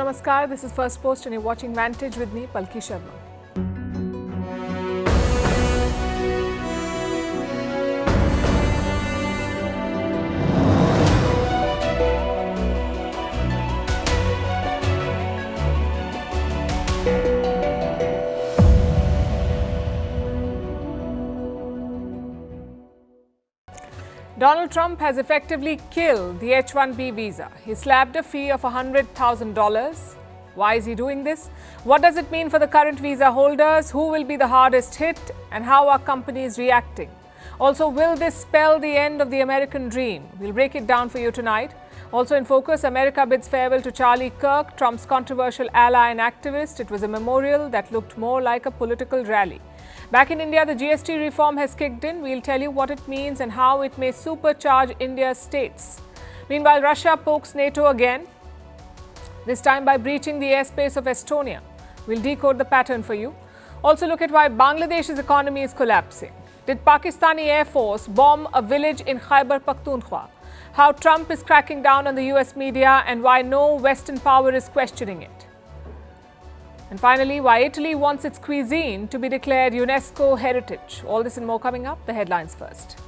Namaskar, this is Firstpost and you're watching Vantage with me, Palki Sharma. Donald Trump has effectively killed the H-1B visa. He slapped a fee of $100,000. Why is he doing this? What does it mean for the current visa holders? Who will be the hardest hit? And how are companies reacting? Also, will this spell the end of the American dream? We'll break it down for you tonight. Also in focus, America bids farewell to Charlie Kirk, Trump's controversial ally and activist. It was a memorial that looked more like a political rally. Back in India, the GST reform has kicked in. We'll tell you what it means and how it may supercharge India's states. Meanwhile, Russia pokes NATO again, this time by breaching the airspace of Estonia. We'll decode the pattern for you. Also look at why Bangladesh's economy is collapsing. Did Pakistani Air Force bomb a village in Khyber Pakhtunkhwa? How Trump is cracking down on the US media and why no Western power is questioning it. And finally, why Italy wants its cuisine to be declared UNESCO heritage. All this and more coming up. The headlines first.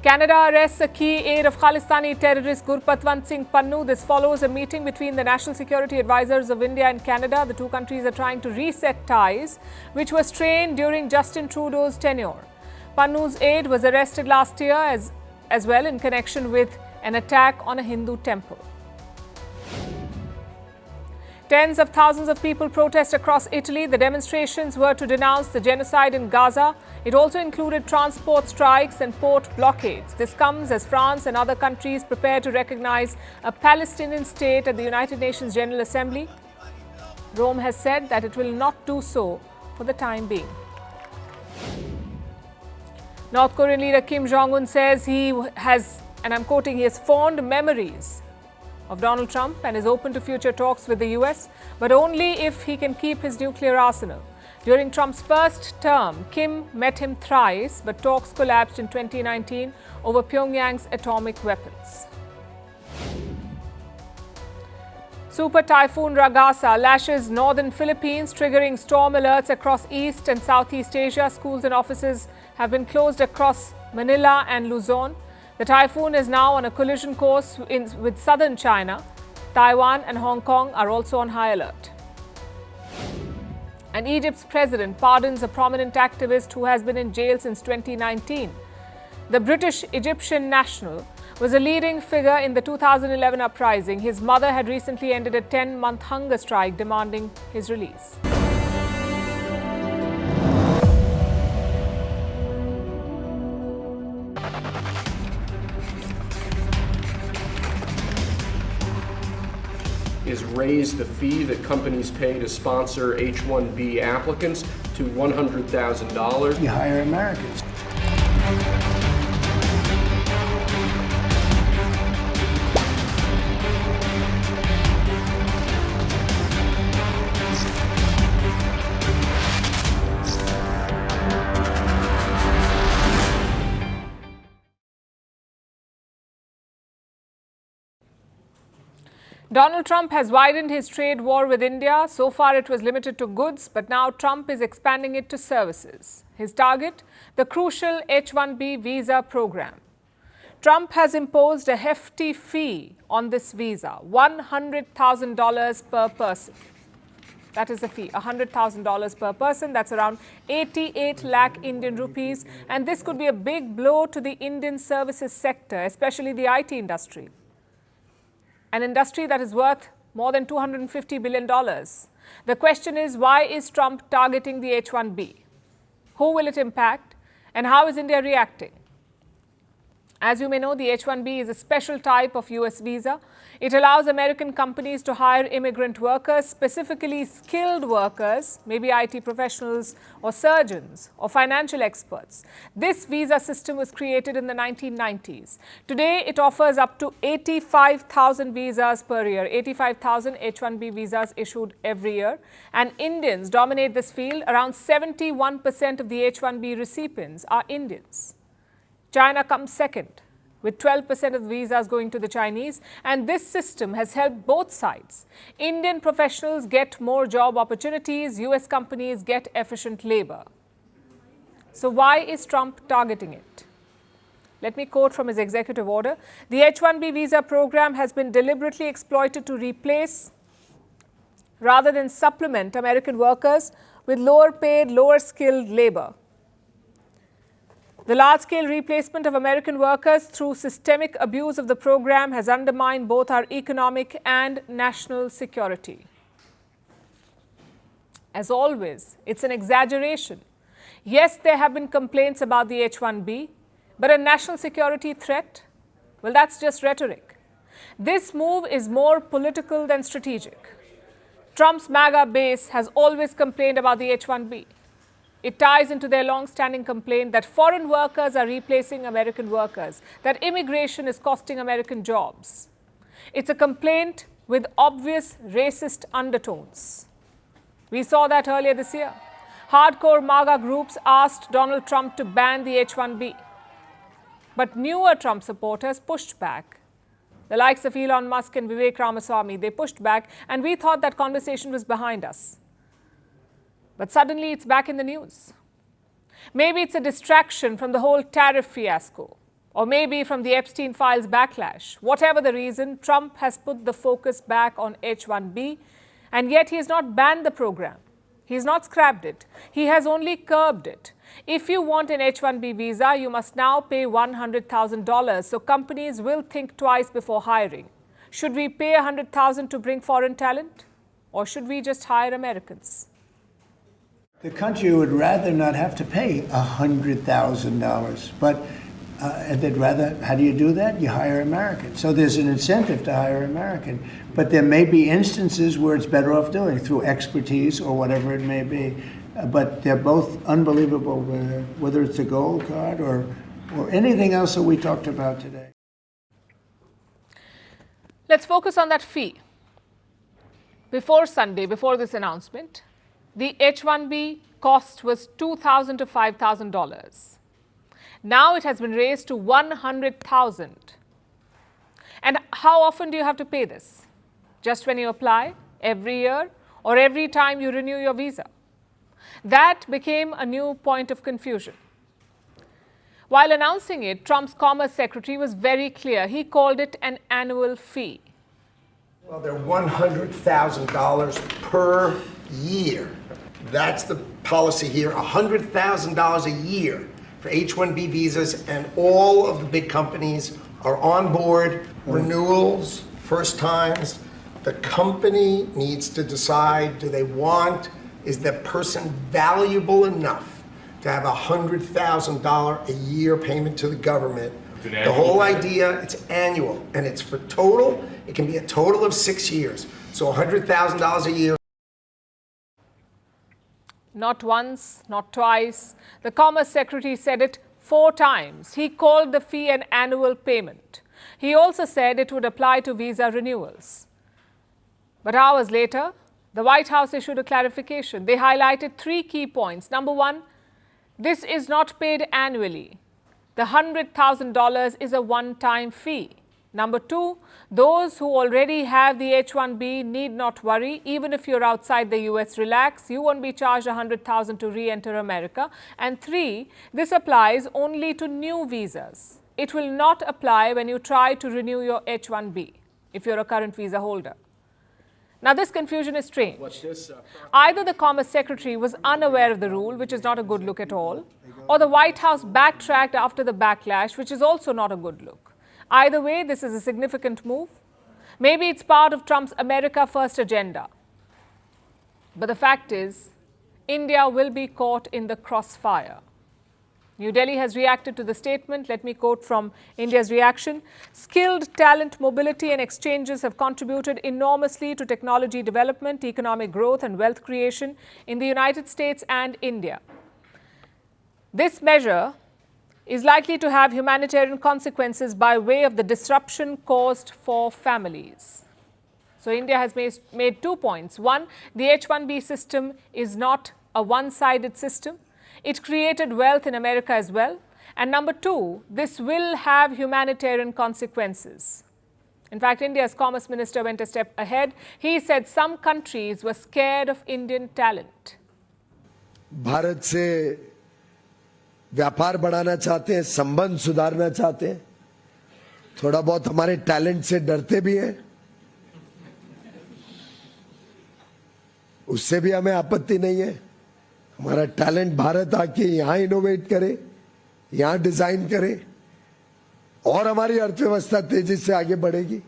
Canada arrests a key aide of Khalistani terrorist Gurpatwant Singh Pannu. This follows a meeting between the National Security Advisors of India and Canada. The two countries are trying to reset ties, which were strained during Justin Trudeau's tenure. Pannu's aide was arrested last year as well in connection with an attack on a Hindu temple. Tens of thousands of people protest across Italy. The demonstrations were to denounce the genocide in Gaza. It also included transport strikes and port blockades. This comes as France and other countries prepare to recognize a Palestinian state at the United Nations General Assembly. Rome has said that it will not do so for the time being. North Korean leader Kim Jong-un says he has, and I'm quoting, he has fond memories of Donald Trump and is open to future talks with the US, but only if he can keep his nuclear arsenal. During Trump's first term, Kim met him thrice, but talks collapsed in 2019 over Pyongyang's atomic weapons. Super Typhoon Ragasa lashes northern Philippines, triggering storm alerts across East and Southeast Asia. Schools and offices have been closed across Manila and Luzon. The typhoon is now on a collision course with southern China. Taiwan and Hong Kong are also on high alert. And Egypt's president pardons a prominent activist who has been in jail since 2019. The British Egyptian national was a leading figure in the 2011 uprising. His mother had recently ended a 10-month hunger strike demanding his release. Is raise the fee that companies pay to sponsor H-1B applicants to $100,000. You hire Americans. Donald Trump has widened his trade war with India. So far, it was limited to goods, but now Trump is expanding it to services. His target, the crucial H-1B visa program. Trump has imposed a hefty fee on this visa, $100,000 per person. That is the fee, $100,000 per person. That's around 88 lakh Indian rupees. And this could be a big blow to the Indian services sector, especially the IT industry. An industry that is worth more than $250 billion. The question is, why is Trump targeting the H-1B? Who will it impact? And how is India reacting? As you may know, the H-1B is a special type of US visa. It allows American companies to hire immigrant workers, specifically skilled workers, maybe IT professionals or surgeons or financial experts. This visa system was created in the 1990s. Today, it offers up to 85,000 visas per year, 85,000 H-1B visas issued every year. And Indians dominate this field. Around 71% of the H-1B recipients are Indians. China comes second with 12% of the visas going to the Chinese, and this system has helped both sides. Indian professionals get more job opportunities, US companies get efficient labor. So why is Trump targeting it? Let me quote from his executive order. The H-1B visa program has been deliberately exploited to replace rather than supplement American workers with lower paid, lower skilled labor. The large-scale replacement of American workers through systemic abuse of the program has undermined both our economic and national security. As always, it's an exaggeration. Yes, there have been complaints about the H-1B, but a national security threat? Well, that's just rhetoric. This move is more political than strategic. Trump's MAGA base has always complained about the H-1B. It ties into their long-standing complaint that foreign workers are replacing American workers, that immigration is costing American jobs. It's a complaint with obvious racist undertones. We saw that earlier this year. Hardcore MAGA groups asked Donald Trump to ban the H-1B. But newer Trump supporters pushed back. The likes of Elon Musk and Vivek Ramaswamy, they pushed back, and we thought that conversation was behind us. But suddenly it's back in the news. Maybe it's a distraction from the whole tariff fiasco, or maybe from the Epstein files backlash. Whatever the reason, Trump has put the focus back on H-1B, and yet he has not banned the program. He has not scrapped it. He has only curbed it. If you want an H-1B visa, you must now pay $100,000, so companies will think twice before hiring. Should we pay $100,000 to bring foreign talent, or should we just hire Americans? The country would rather not have to pay $100,000, but they'd rather, how do you do that? You hire Americans. So there's an incentive to hire American. But there may be instances where it's better off doing it through expertise or whatever it may be. But they're both unbelievable, whether it's a gold card or anything else that we talked about today. Let's focus on that fee. Before Sunday, before this announcement, the H-1B cost was $2,000 to $5,000. Now it has been raised to $100,000. And how often do you have to pay this? Just when you apply, every year, or every time you renew your visa? That became a new point of confusion. While announcing it, Trump's Commerce Secretary was very clear. He called it an annual fee. Well, they're $100,000 per year. That's the policy here, $100,000 a year for H-1B visas, and all of the big companies are on board. Renewals, first times. The company needs to decide, do they want, is that person valuable enough to have $100,000 a year payment to the government? The whole idea, it's annual, and it's for total, it can be a total of 6 years. So $100,000 a year. Not once, not twice. The Commerce Secretary said it 4 times. He called the fee an annual payment. He also said it would apply to visa renewals. But hours later, the White House issued a clarification. They highlighted 3 key points. Number 1, this is not paid annually. The $100,000 is a one-time fee. Number 2, those who already have the H-1B need not worry. Even if you're outside the US, relax. You won't be charged $100,000 to re-enter America. And 3, this applies only to new visas. It will not apply when you try to renew your H-1B if you're a current visa holder. Now, this confusion is strange. Either the Commerce Secretary was unaware of the rule, which is not a good look at all, or the White House backtracked after the backlash, which is also not a good look. Either way, this is a significant move. Maybe it's part of Trump's America First agenda. But the fact is, India will be caught in the crossfire. New Delhi has reacted to the statement. Let me quote from India's reaction. Skilled talent mobility and exchanges have contributed enormously to technology development, economic growth and wealth creation in the United States and India. This measure is likely to have humanitarian consequences by way of the disruption caused for families. So India has made 2 points. 1, the H-1B system is not a one-sided system. It created wealth in America as well. And number two, this will have humanitarian consequences. In fact, India's Commerce Minister went a step ahead. He said some countries were scared of Indian talent. Bharat से व्यापार बढ़ाना चाहते हैं, संबंध सुधारना चाहते हैं, थोड़ा बहुत हमारे टैलेंट से डरते भी हैं, उससे भी हमें आपत्ति नहीं है। हमारा टैलेंट भारत आके यहाँ इनोवेट करे, यहाँ डिजाइन करे और हमारी अर्थव्यवस्था तेजी से आगे बढ़ेगी।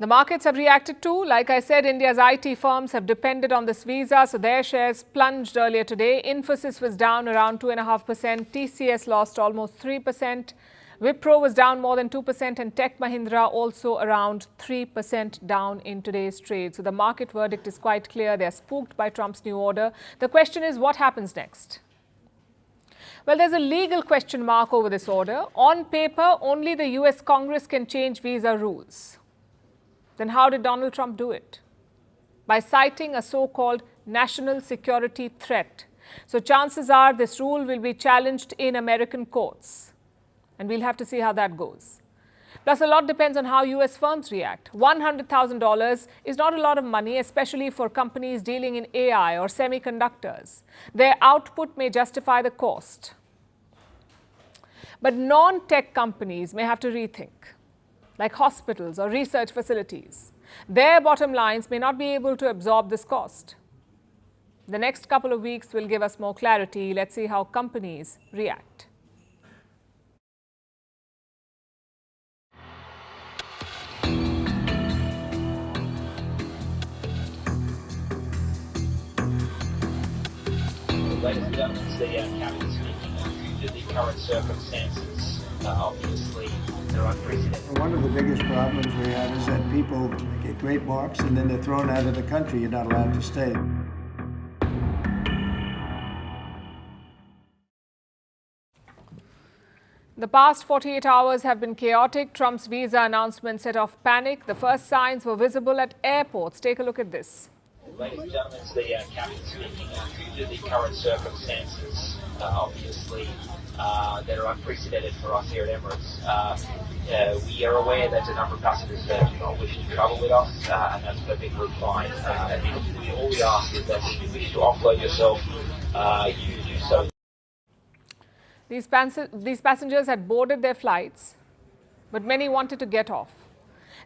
The markets have reacted too. Like I said, India's IT firms have depended on this visa, so their shares plunged earlier today. Infosys was down around 2.5%. TCS lost almost 3%. Wipro was down more than 2%, and Tech Mahindra also around 3% down in today's trade. So the market verdict is quite clear. They are spooked by Trump's new order. The question is, what happens next? Well, there's a legal question mark over this order. On paper, only the US Congress can change visa rules. Then how did Donald Trump do it? By citing a so-called national security threat. So chances are this rule will be challenged in American courts. And we'll have to see how that goes. Plus, a lot depends on how US firms react. $100,000 is not a lot of money, especially for companies dealing in AI or semiconductors. Their output may justify the cost. But non-tech companies may have to rethink, like hospitals or research facilities. Their bottom lines may not be able to absorb this cost. The next couple of weeks will give us more clarity. Let's see how companies react. Ladies and gentlemen, the cabinet speaking due to the current circumstances. Obviously, they're unprecedented. One of the biggest problems we have is that people get great marks and then they're thrown out of the country. You're not allowed to stay. The past 48 hours have been chaotic. Trump's visa announcement set off panic. The first signs were visible at airports. Take a look at this. Ladies and gentlemen, the cabinet speaking due to the current circumstances. Obviously, that are unprecedented for us here at Emirates. We are aware that a number of passengers do not wish to travel with us, and that's perfectly fine. All we ask is that if you wish to offload yourself, you do so. These passengers had boarded their flights, but many wanted to get off.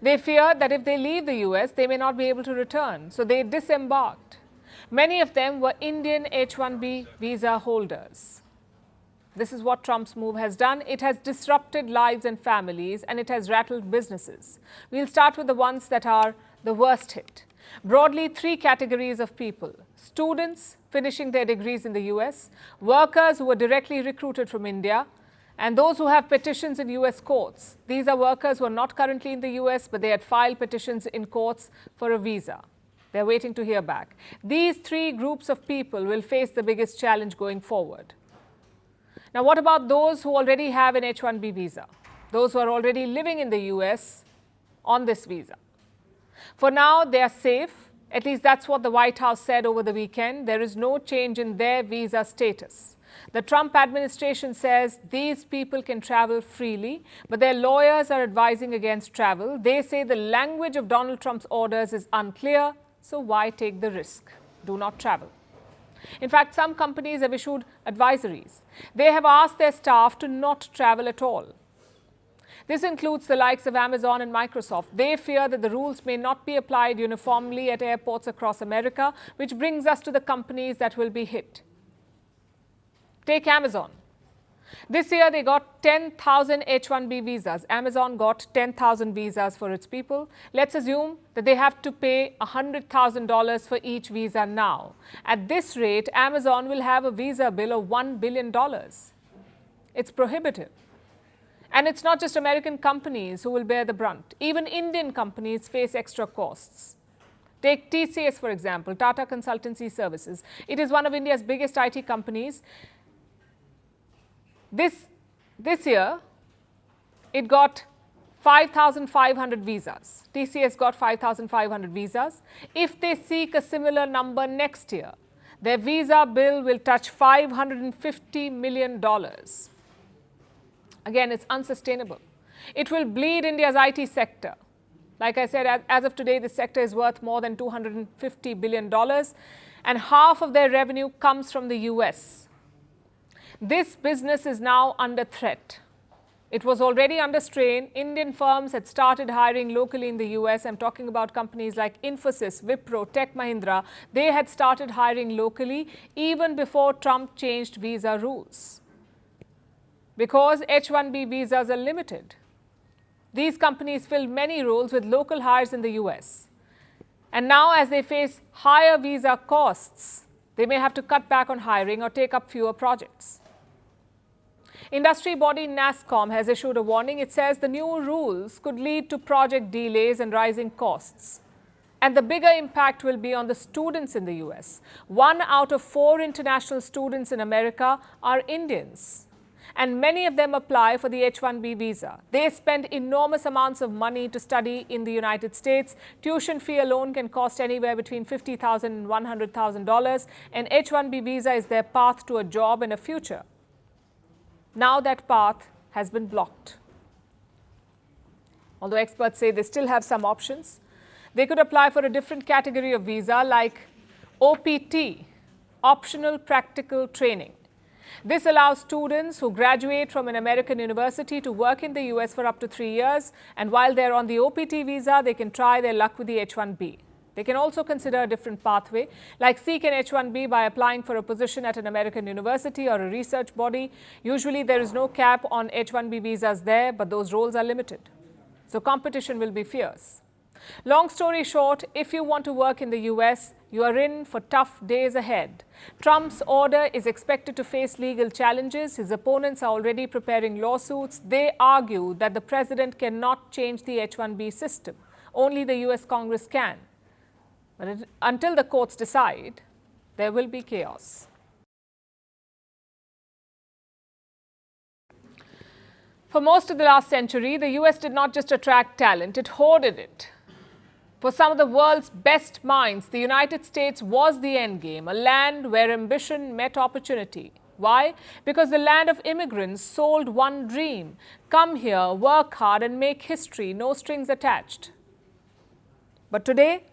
They feared that if they leave the US, they may not be able to return, so they disembarked. Many of them were Indian H-1B visa holders. This is what Trump's move has done. It has disrupted lives and families, and it has rattled businesses. We'll start with the ones that are the worst hit. Broadly, three categories of people: students finishing their degrees in the US, workers who were directly recruited from India, and those who have petitions in US courts. These are workers who are not currently in the US, but they had filed petitions in courts for a visa. They're waiting to hear back. These three groups of people will face the biggest challenge going forward. Now, what about those who already have an H-1B visa? Those who are already living in the US on this visa? For now, they are safe. At least that's what the White House said over the weekend. There is no change in their visa status. The Trump administration says these people can travel freely, but their lawyers are advising against travel. They say the language of Donald Trump's orders is unclear, so why take the risk? Do not travel. In fact, some companies have issued advisories. They have asked their staff to not travel at all. This includes the likes of Amazon and Microsoft. They fear that the rules may not be applied uniformly at airports across America, which brings us to the companies that will be hit. Take Amazon. This year, they got 10,000 H-1B visas. Amazon got 10,000 visas for its people. Let's assume that they have to pay $100,000 for each visa now. At this rate, Amazon will have a visa bill of $1 billion. It's prohibitive. And it's not just American companies who will bear the brunt. Even Indian companies face extra costs. Take TCS, for example, Tata Consultancy Services. It is one of India's biggest IT companies. This year, it got 5,500 visas. TCS got 5,500 visas. If they seek a similar number next year, Their visa bill will touch $550 million. Again, it's unsustainable. It will bleed India's IT sector. Like I said, as of today, the sector is worth more than $250 billion, and half of their revenue comes from the US. This business is now under threat. It was already under strain. Indian firms had started hiring locally in the US. I'm talking about companies like Infosys, Wipro, Tech Mahindra. They had started hiring locally even before Trump changed visa rules. Because H-1B visas are limited, these companies filled many roles with local hires in the US. And now, as they face higher visa costs, they may have to cut back on hiring or take up fewer projects. Industry body NASSCOM has issued a warning. It says the new rules could lead to project delays and rising costs. And the bigger impact will be on the students in the US. 1 out of 4 international students in America are Indians. And many of them apply for the H-1B visa. They spend enormous amounts of money to study in the United States. Tuition fee alone can cost anywhere between $50,000 and $100,000. An H-1B visa is their path to a job and a future. Now that path has been blocked. Although experts say they still have some options. They could apply for a different category of visa like OPT, Optional Practical Training. This allows students who graduate from an American university to work in the US for up to 3 years, and while they're on the OPT visa, they can try their luck with the H-1B. They can also consider a different pathway, like seek an H-1B by applying for a position at an American university or a research body. Usually there is no cap on H-1B visas there, but those roles are limited. So competition will be fierce. Long story short, if you want to work in the US, you are in for tough days ahead. Trump's order is expected to face legal challenges. His opponents are already preparing lawsuits. They argue that the president cannot change the H-1B system. Only the US Congress can. But until the courts decide, there will be chaos. For most of the last century, the US did not just attract talent, it hoarded it. For some of the world's best minds, the United States was the endgame, a land where ambition met opportunity. Why? Because the land of immigrants sold one dream: come here, work hard, and make history, no strings attached. But today,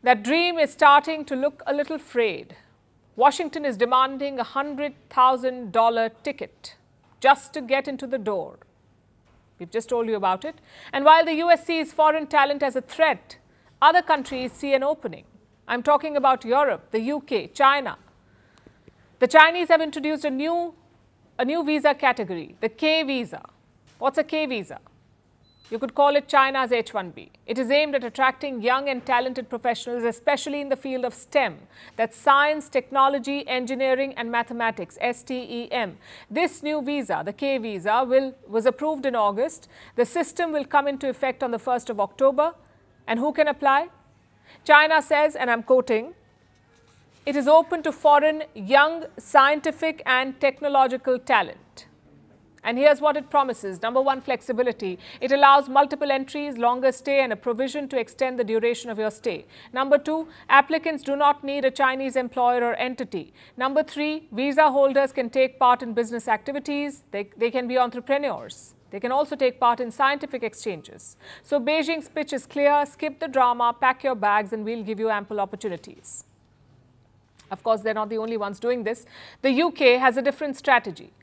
that dream is starting to look a little frayed. Washington is demanding a $100,000 ticket just to get into the door. We've just told you about it. And while the US sees foreign talent as a threat, other countries see an opening. I'm talking about Europe, the UK, China. The Chinese have introduced a new visa category, the K visa. What's a K visa? You could call it China's H-1B. It is aimed at attracting young and talented professionals, especially in the field of STEM. That's science, technology, engineering, and mathematics, STEM. This new visa, the K visa, was approved in August. The system will come into effect on the 1st of October. And who can apply? China says, and I'm quoting, it is open to foreign, young, scientific, and technological talent. And here's what it promises. Number 1, flexibility. It allows multiple entries, longer stay, and a provision to extend the duration of your stay. Number 2, applicants do not need a Chinese employer or entity. Number 3, visa holders can take part in business activities. They can be entrepreneurs. They can also take part in scientific exchanges. So Beijing's pitch is clear: skip the drama, pack your bags, and we'll give you ample opportunities. Of course, they're not the only ones doing this. The UK has a different strategy.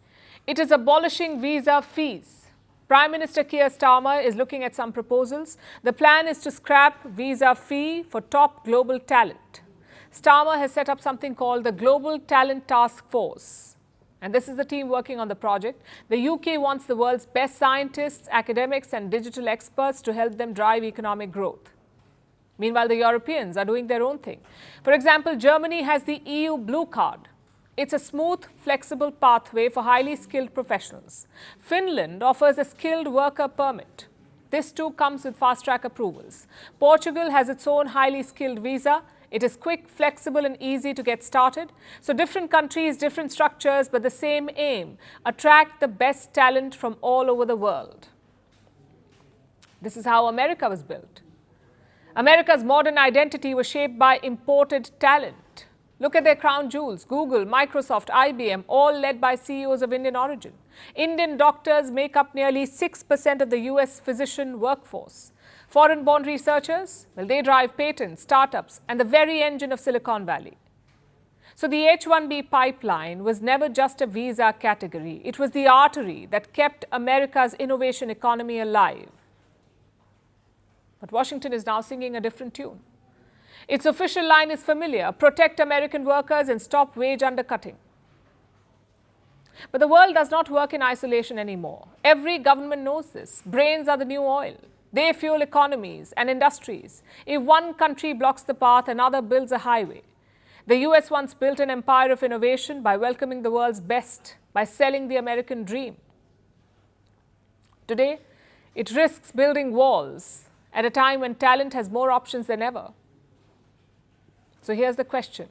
It is abolishing visa fees. Prime Minister Keir Starmer is looking at some proposals. The plan is to scrap visa fee for top global talent. Starmer has set up something called the Global Talent Task Force. And this is the team working on the project. The UK wants the world's best scientists, academics, and digital experts to help them drive economic growth. Meanwhile, the Europeans are doing their own thing. For example, Germany has the EU Blue Card. It's a smooth, flexible pathway for highly skilled professionals. Finland offers a skilled worker permit. This too comes with fast-track approvals. Portugal has its own highly skilled visa. It is quick, flexible, and easy to get started. So different countries, different structures, but the same aim: attract the best talent from all over the world. This is how America was built. America's modern identity was shaped by imported talent. Look at their crown jewels: Google, Microsoft, IBM, all led by CEOs of Indian origin. Indian doctors make up nearly 6% of the US physician workforce. Foreign-born researchers, well, they drive patents, startups, and the very engine of Silicon Valley. So the H-1B pipeline was never just a visa category. It was the artery that kept America's innovation economy alive. But Washington is now singing a different tune. Its official line is familiar: protect American workers and stop wage undercutting. But the world does not work in isolation anymore. Every government knows this. Brains are the new oil. They fuel economies and industries. If one country blocks the path, another builds a highway. The US once built an empire of innovation by welcoming the world's best, by selling the American dream. Today, it risks building walls at a time when talent has more options than ever. So here's the question.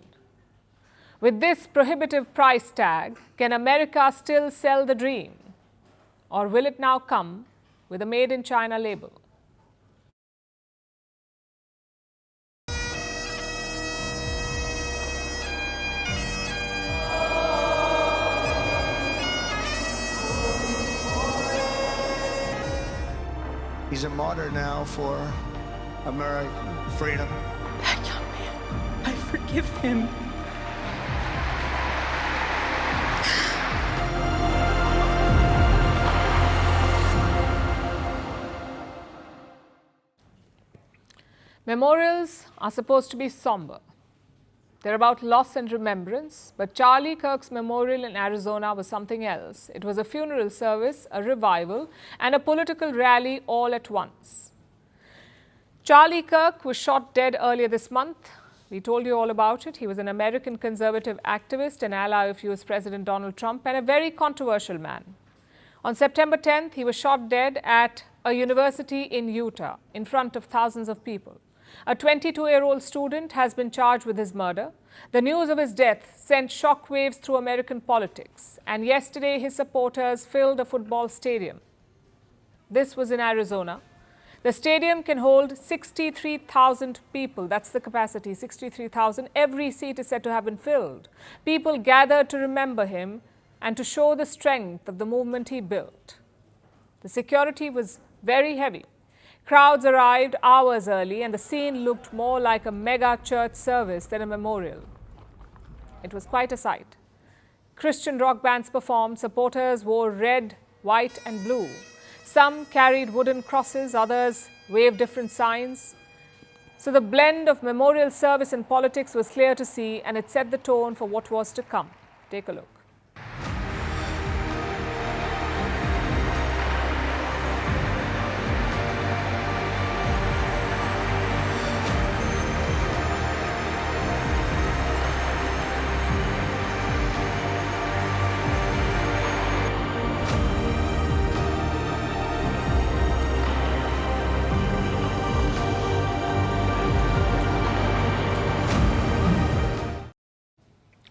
With this prohibitive price tag, can America still sell the dream? Or will it now come with a Made in China label? He's a martyr now for American freedom. That young man, I forgive him. Memorials are supposed to be somber. They're about loss and remembrance, but Charlie Kirk's memorial in Arizona was something else. It was a funeral service, a revival, and a political rally all at once. Charlie Kirk was shot dead earlier this month. We told you all about it. He was an American conservative activist, an ally of US President Donald Trump, and a very controversial man. On September 10th, he was shot dead at a university in Utah in front of thousands of people. A 22-year-old student has been charged with his murder. The news of his death sent shockwaves through American politics, and yesterday his supporters filled a football stadium. This was in Arizona. The stadium can hold 63,000 people. That's the capacity, 63,000. Every seat is said to have been filled. People gathered to remember him and to show the strength of the movement he built. The security was very heavy. Crowds arrived hours early, and the scene looked more like a mega church service than a memorial. It was quite a sight. Christian rock bands performed. Supporters wore red, white, and blue. Some carried wooden crosses, others waved different signs. So the blend of memorial service and politics was clear to see, and it set the tone for what was to come. Take a look.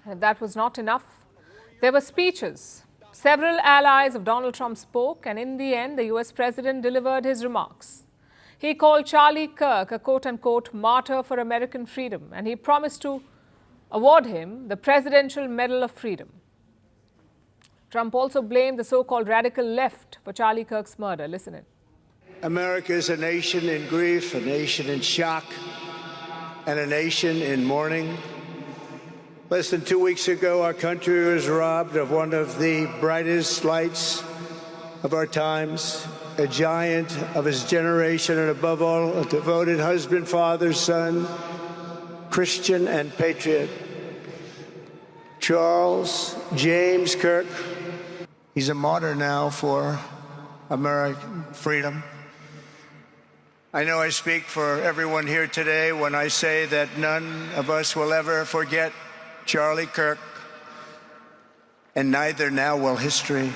If that was not enough, there were speeches. Several allies of Donald Trump spoke, and in the end, the US president delivered his remarks. He called Charlie Kirk a quote-unquote martyr for American freedom, and he promised to award him the Presidential Medal of Freedom. Trump also blamed the so-called radical left for Charlie Kirk's murder. Listen in. America is a nation in grief, a nation in shock, and a nation in mourning. Less than 2 weeks ago, our country was robbed of one of the brightest lights of our times, a giant of his generation, and above all, a devoted husband, father, son, Christian, and patriot. Charles James Kirk. He's a martyr now for American freedom. I know I speak for everyone here today when I say that none of us will ever forget Charlie Kirk, and neither now will history.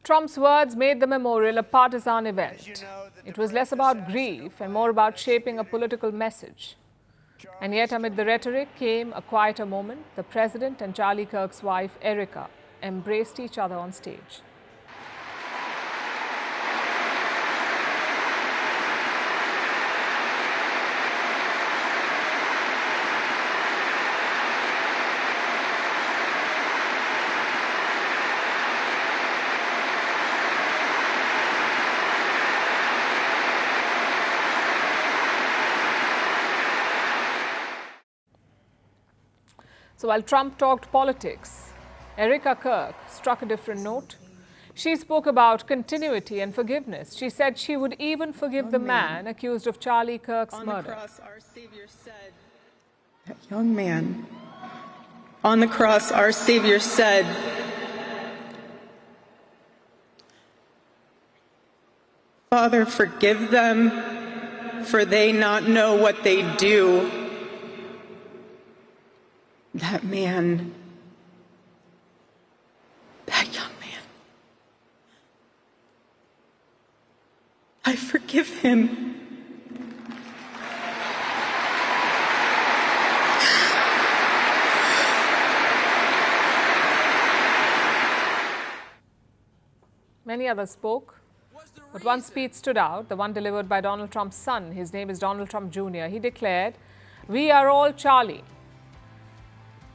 Trump's words made the memorial a partisan event. It was less about grief and more about shaping a political message. And yet, amid the rhetoric came a quieter moment. The president and Charlie Kirk's wife, Erica, embraced each other on stage. So while Trump talked politics, Erica Kirk struck a different note. She spoke about continuity and forgiveness. She said she would even forgive the man accused of Charlie Kirk's murder. On the cross, our Savior said, that young man, on the cross, our Savior said, Father, forgive them, for they not know what they do. That man, that young man, I forgive him. Many others spoke, but one speech stood out, the one delivered by Donald Trump's son. His name is Donald Trump Jr. He declared, "We are all Charlie."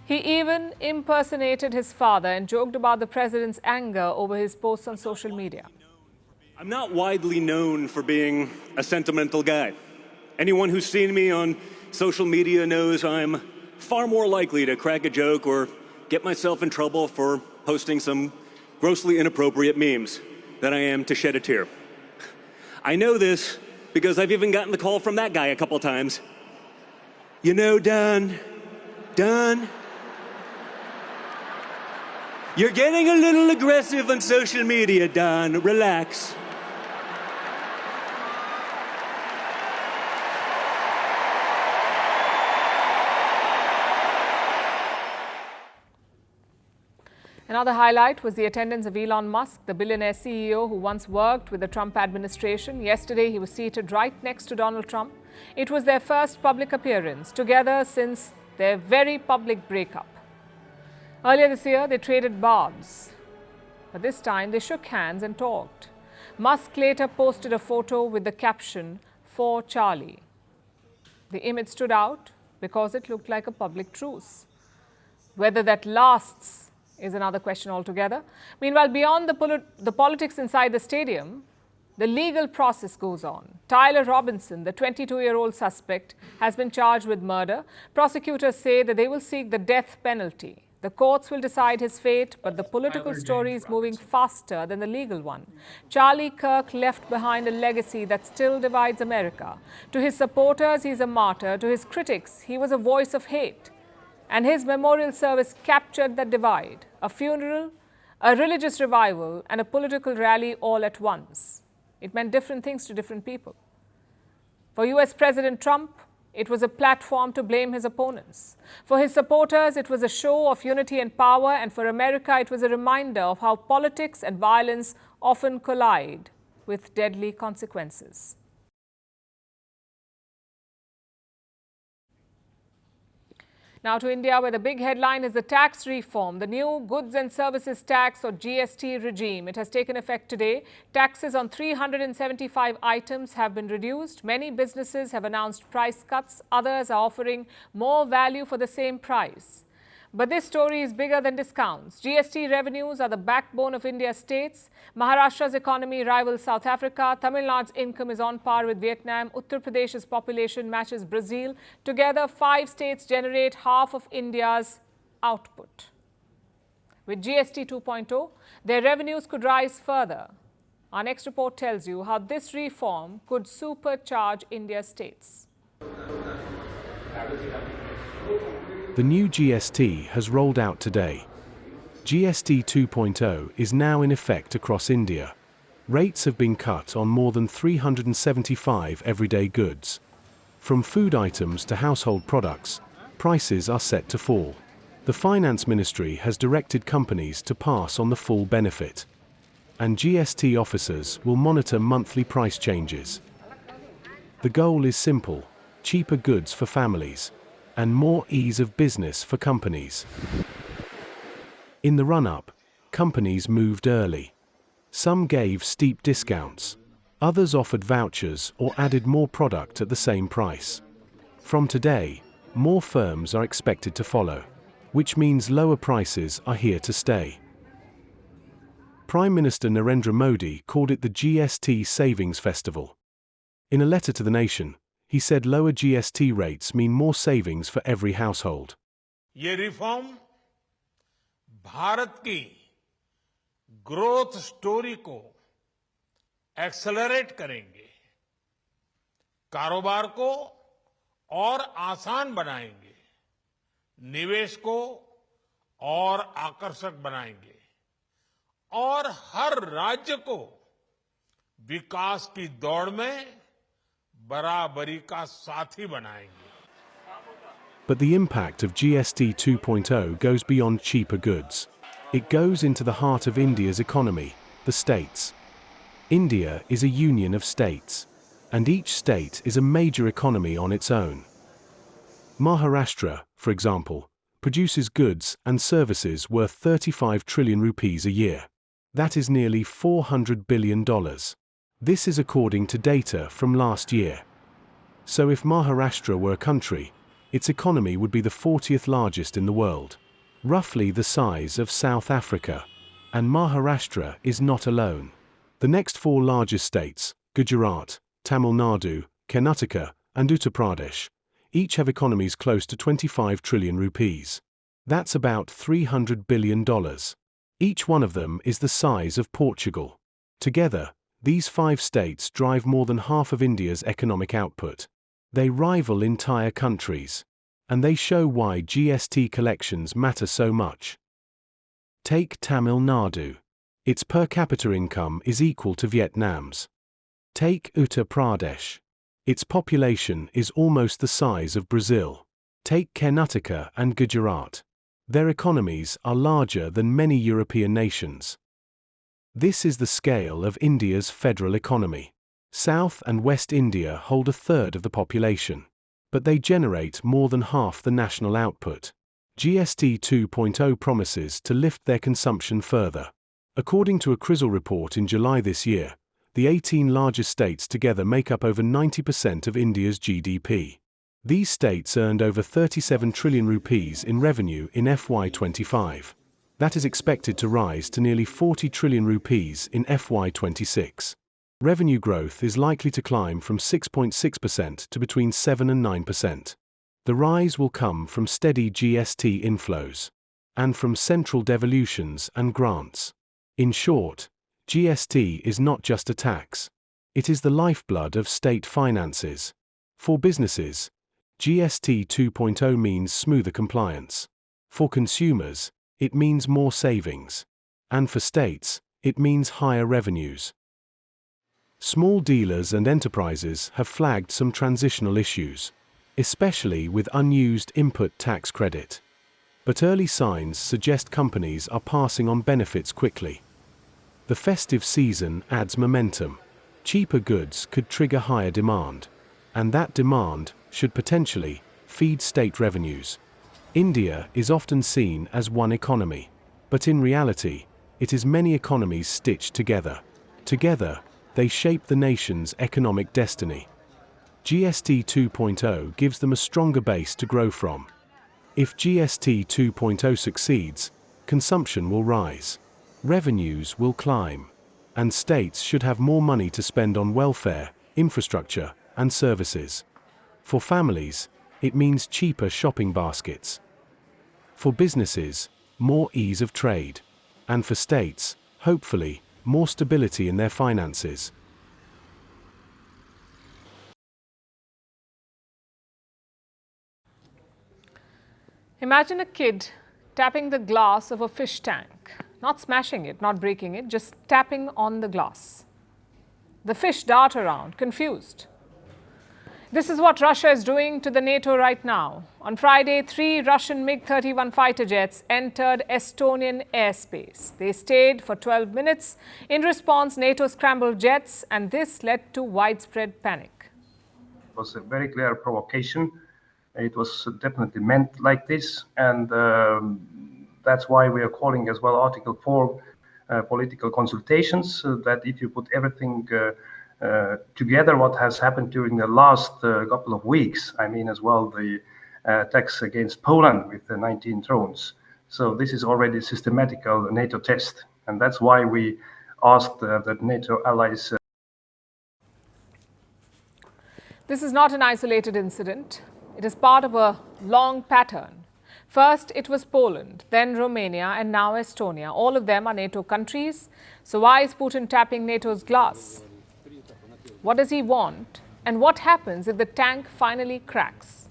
He even impersonated his father and joked about the president's anger over his posts on social media. I'm not widely known for being a sentimental guy. Anyone who's seen me on social media knows I'm far more likely to crack a joke or get myself in trouble for posting some grossly inappropriate memes than I am to shed a tear. I know this because I've even gotten the call from that guy a couple times. You know, Don, you're getting a little aggressive on social media, Don. Relax. Another highlight was the attendance of Elon Musk, the billionaire CEO who once worked with the Trump administration. Yesterday, he was seated right next to Donald Trump. It was their first public appearance together since their very public breakup. Earlier this year, they traded barbs, but this time they shook hands and talked. Musk later posted a photo with the caption, "For Charlie." The image stood out because it looked like a public truce. Whether that lasts is another question altogether. Meanwhile, beyond the politics inside the stadium, the legal process goes on. Tyler Robinson, the 22-year-old suspect, has been charged with murder. Prosecutors say that they will seek the death penalty. The courts will decide his fate, but the political story is moving faster than the legal one. Charlie Kirk left behind a legacy that still divides America. To his supporters, he's a martyr. To his critics, he was a voice of hate. And his memorial service captured that divide. A funeral, a religious revival, and a political rally all at once. It meant different things to different people. For US President Trump, it was a platform to blame his opponents. For his supporters, it was a show of unity and power. And for America, it was a reminder of how politics and violence often collide with deadly consequences. Now to India, where the big headline is the tax reform, the new Goods and Services Tax or GST regime. It has taken effect today. Taxes on 375 items have been reduced. Many businesses have announced price cuts. Others are offering more value for the same price. But this story is bigger than discounts. GST revenues are the backbone of India's states. Maharashtra's economy rivals South Africa. Tamil Nadu's income is on par with Vietnam. Uttar Pradesh's population matches Brazil. Together, 5 states generate half of India's output. With GST 2.0, their revenues could rise further. Our next report tells you how this reform could supercharge India's states. The new GST has rolled out today. GST 2.0 is now in effect across India. Rates have been cut on more than 375 everyday goods. From food items to household products, prices are set to fall. The Finance Ministry has directed companies to pass on the full benefit. And GST officers will monitor monthly price changes. The goal is simple: cheaper goods for families and more ease of business for companies. In the run-up, companies moved early. Some gave steep discounts. Others offered vouchers or added more product at the same price. From today, more firms are expected to follow, which means lower prices are here to stay. Prime Minister Narendra Modi called it the GST Savings Festival. In a letter to the nation, he said lower GST rates mean more savings for every household. ये reform Bharat की growth story को accelerate करेंगे, कारोबार को और आसान बनाएंगे, निवेश को और आकर्षक बनाएंगे और हर राज्य को विकास की दौड़ में बराबरी का साथी बनाएंगे. But the impact of GST 2.0 goes beyond cheaper goods. It goes into the heart of India's economy, the states. India is a union of states, and each state is a major economy on its own. Maharashtra, for example, produces goods and services worth 35 trillion rupees a year. That is nearly $400 billion. This is according to data from last year. So if Maharashtra were a country, its economy would be the 40th largest in the world, roughly the size of South Africa. And Maharashtra is not alone. The next four largest states, Gujarat, Tamil Nadu, Karnataka, and Uttar Pradesh, each have economies close to 25 trillion rupees. That's about $300 billion. Each one of them is the size of Portugal. Together, these 5 states drive more than half of India's economic output. They rival entire countries, and they show why GST collections matter so much. Take Tamil Nadu. Its per capita income is equal to Vietnam's. Take Uttar Pradesh. Its population is almost the size of Brazil. Take Karnataka and Gujarat. Their economies are larger than many European nations. This is the scale of India's federal economy. South and West India hold a third of the population, but they generate more than half the national output. GST 2.0 promises to lift their consumption further. According to a CRISIL report in July this year, the 18 largest states together make up over 90% of India's GDP. These states earned over 37 trillion rupees in revenue in FY25. That is expected to rise to nearly 40 trillion rupees in FY26. Revenue growth is likely to climb from 6.6% to between 7 and 9%. The rise will come from steady GST inflows and from central devolutions and grants. In short, GST is not just a tax. It is the lifeblood of state finances. For businesses, GST 2.0 means smoother compliance. For consumers, it means more savings. And for states, it means higher revenues. Small dealers and enterprises have flagged some transitional issues, especially with unused input tax credit. But early signs suggest companies are passing on benefits quickly. The festive season adds momentum. Cheaper goods could trigger higher demand, and that demand should potentially feed state revenues. India is often seen as one economy, but in reality, it is many economies stitched together. Together, they shape the nation's economic destiny. GST 2.0 gives them a stronger base to grow from. If GST 2.0 succeeds, consumption will rise, revenues will climb, and states should have more money to spend on welfare, infrastructure, and services. For families, it means cheaper shopping baskets. For businesses, more ease of trade. And for states, hopefully, more stability in their finances. Imagine a kid tapping the glass of a fish tank, not smashing it, not breaking it, just tapping on the glass. The fish dart around, confused. This is what Russia is doing to the NATO right now. On Friday, 3 Russian MiG-31 fighter jets entered Estonian airspace. They stayed for 12 minutes. In response, NATO scrambled jets, and this led to widespread panic. It was a very clear provocation. It was definitely meant like this, and that's why we are calling as well Article 4 political consultations, that if you put everything together, what has happened during the last couple of weeks, I mean as well the attacks against Poland with the 19 drones. So this is already a systematical NATO test, and that's why we asked that NATO allies. This is not an isolated incident. It is part of a long pattern. First, it was Poland, then Romania, and now Estonia. All of them are NATO countries. So why is Putin tapping NATO's glass? What does he want? And what happens if the tank finally cracks?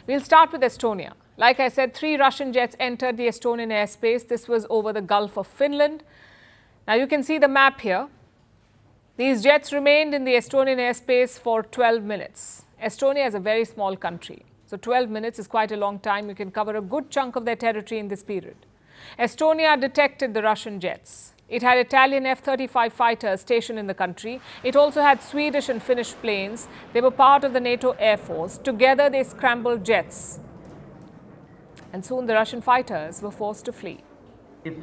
We'll start with Estonia. Like I said, 3 Russian jets entered the Estonian airspace. This was over the Gulf of Finland. Now you can see the map here. These jets remained in the Estonian airspace for 12 minutes. Estonia is a very small country. So 12 minutes is quite a long time. You can cover a good chunk of their territory in this period. Estonia detected the Russian jets. It had Italian F-35 fighters stationed in the country. It also had Swedish and Finnish planes. They were part of the NATO Air Force. Together they scrambled jets. And soon the Russian fighters were forced to flee. If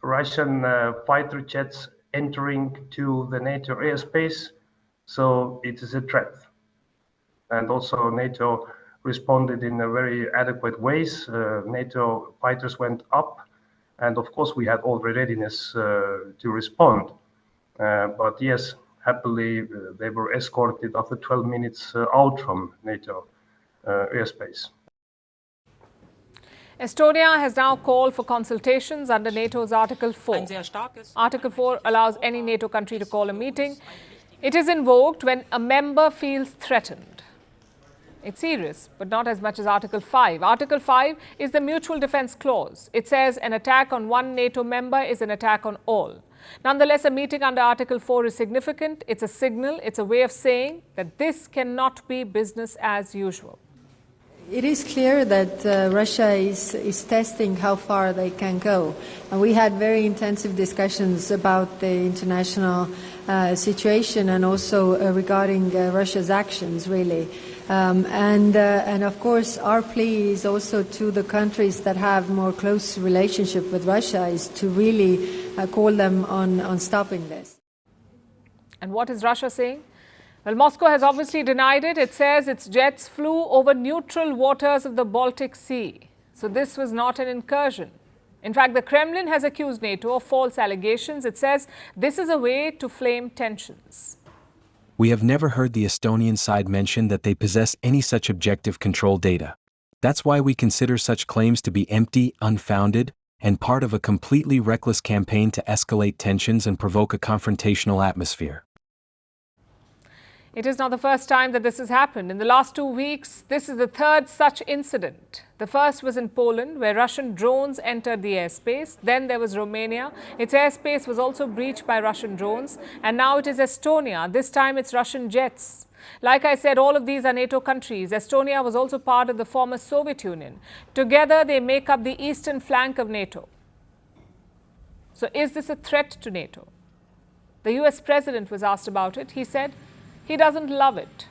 Russian fighter jets entering to the NATO airspace, so it is a threat. And also NATO responded in a very adequate ways. NATO fighters went up, and of course we had all the readiness to respond. But yes, happily they were escorted after 12 minutes out from NATO airspace. Estonia has now called for consultations under NATO's Article 4. Article 4 allows any NATO country to call a meeting. It is invoked when a member feels threatened. It's serious, but not as much as Article 5. Article 5 is the Mutual Defence Clause. It says an attack on one NATO member is an attack on all. Nonetheless, a meeting under Article 4 is significant. It's a signal. It's a way of saying that this cannot be business as usual. It is clear that Russia is testing how far they can go. And we had very intensive discussions about the international situation and also regarding Russia's actions, really. And of course, our plea is also to the countries that have more close relationship with Russia is to really call them on stopping this. And what is Russia saying? Well, Moscow has obviously denied it. It says its jets flew over neutral waters of the Baltic Sea. So this was not an incursion. In fact, the Kremlin has accused NATO of false allegations. It says this is a way to flame tensions. We have never heard the Estonian side mention that they possess any such objective control data. That's why we consider such claims to be empty, unfounded, and part of a completely reckless campaign to escalate tensions and provoke a confrontational atmosphere. It is not the first time that this has happened. In the last 2 weeks, this is the third such incident. The first was in Poland, where Russian drones entered the airspace. Then there was Romania. Its airspace was also breached by Russian drones. And now it is Estonia. This time it's Russian jets. Like I said, all of these are NATO countries. Estonia was also part of the former Soviet Union. Together, they make up the eastern flank of NATO. So is this a threat to NATO? The US president was asked about it. He said, he doesn't love it.